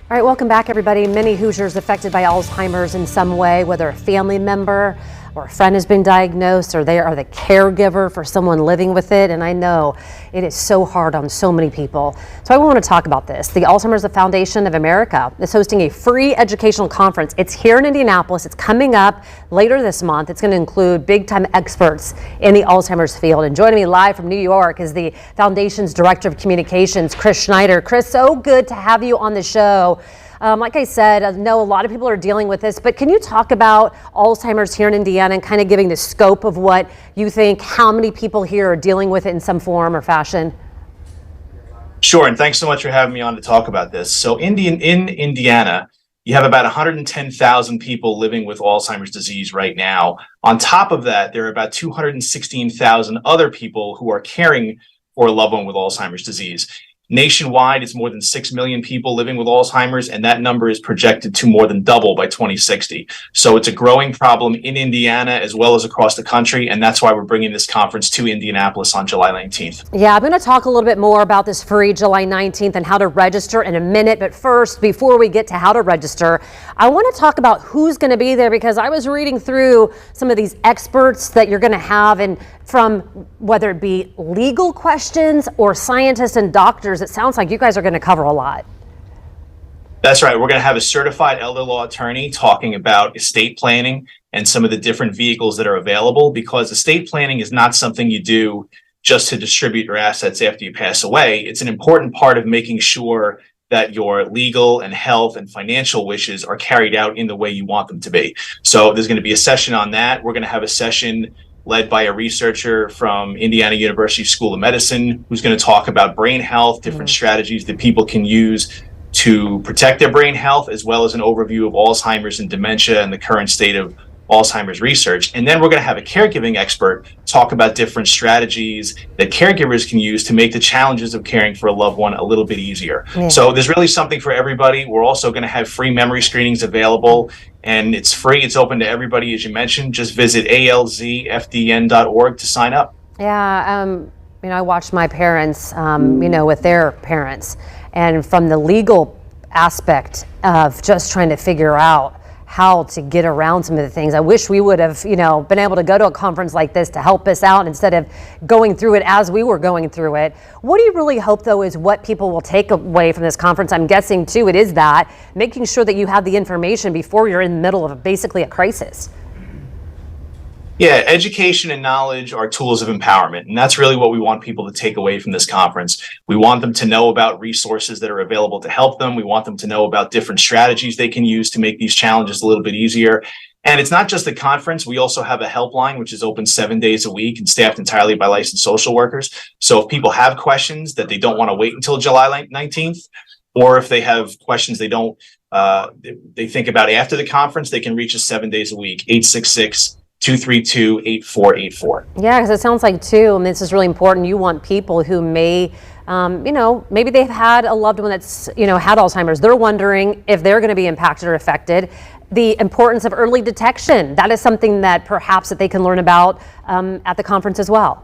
All right, welcome back, everybody. Many Hoosiers affected by Alzheimer's in some way, whether a family member or a friend has been diagnosed or they are the caregiver for someone living with it. And I know it is so hard on so many people. So I want to talk about this. The Alzheimer's Foundation of America is hosting a free educational conference. It's here in Indianapolis. It's coming up later this month. It's going to include big-time experts in the Alzheimer's field. And joining me live from New York is the Foundation's Director of Communications, Chris Schneider. Chris, so good to have you on the show. Like I said, I know a lot of people are dealing with this, but can you talk about Alzheimer's here in Indiana and kind of giving the scope of what you think, how many people here are dealing with it in some form or fashion? Sure, and thanks so much for having me on to talk about this. So in Indiana, you have about 110,000 people living with Alzheimer's disease right now. On top of that, there are about 216,000 other people who are caring for a loved one with Alzheimer's disease. Nationwide, it's more than 6 million people living with Alzheimer's, and that number is projected to more than double by 2060. So it's a growing problem in Indiana as well as across the country, and that's why we're bringing this conference to Indianapolis on July 19th. Yeah, I'm going to talk a little bit more about this free July 19th and how to register in a minute. But first, before we get to how to register, I want to talk about who's going to be there, because I was reading through some of these experts that you're going to have, and from whether it be legal questions or scientists and doctors, it sounds like you guys are going to cover a lot. That's right. We're going to have a certified elder law attorney talking about estate planning and some of the different vehicles that are available, because estate planning is not something you do just to distribute your assets after you pass away. It's an important part of making sure that your legal and health and financial wishes are carried out in the way you want them to be. So there's going to be a session on that. We're going to have a session led by a researcher from Indiana University School of Medicine, who's going to talk about brain health, different strategies that people can use to protect their brain health, as well as an overview of Alzheimer's and dementia and the current state of Alzheimer's research. And then we're going to have a caregiving expert talk about different strategies that caregivers can use to make the challenges of caring for a loved one a little bit easier. Yeah. So there's really something for everybody. We're also going to have free memory screenings available, and it's free. It's open to everybody, as you mentioned. Just visit alzfdn.org to sign up. Yeah, I watched my parents, with their parents, and from the legal aspect of just trying to figure out how to get around some of the things. I wish we would have, been able to go to a conference like this to help us out instead of going through it as we were going through it. What do you really hope, though, is what people will take away from this conference? I'm guessing, too, it is that making sure that you have the information before you're in the middle of basically a crisis. Yeah, education and knowledge are tools of empowerment, and that's really what we want people to take away from this conference. We want them to know about resources that are available to help them. We want them to know about different strategies they can use to make these challenges a little bit easier. And it's not just the conference. We also have a helpline, which is open 7 days a week and staffed entirely by licensed social workers. So if people have questions that they don't want to wait until July 19th, or if they have questions they think about after the conference, they can reach us 7 days a week, 866-232-8484. Yeah, because it sounds like, too, and this is really important, you want people who may, maybe they've had a loved one that's, had Alzheimer's. They're wondering if they're going to be impacted or affected. The importance of early detection, that is something that perhaps that they can learn about at the conference as well.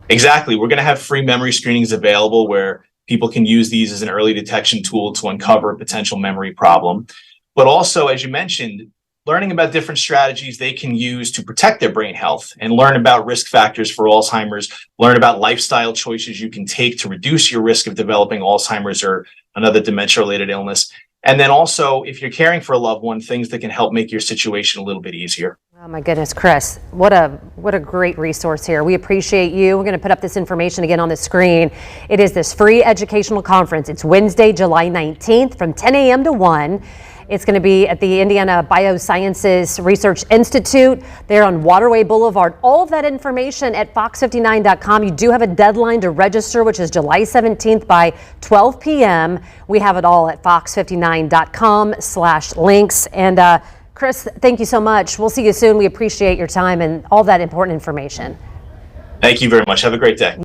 Exactly. We're going to have free memory screenings available where people can use these as an early detection tool to uncover a potential memory problem. But also, as you mentioned, learning about different strategies they can use to protect their brain health and learn about risk factors for Alzheimer's, learn about lifestyle choices you can take to reduce your risk of developing Alzheimer's or another dementia-related illness. And then also, if you're caring for a loved one, things that can help make your situation a little bit easier. Oh my goodness, Chris, what a great resource here. We appreciate you. We're going to put up this information again on the screen. It is this free educational conference. It's Wednesday, July 19th from 10 a.m. to 1. It's going to be at the Indiana Biosciences Research Institute. They're on Waterway Boulevard. All of that information at fox59.com. You do have a deadline to register, which is July 17th by 12 p.m. We have it all at fox59.com/links. And Chris, thank you so much. We'll see you soon. We appreciate your time and all that important information. Thank you very much. Have a great day.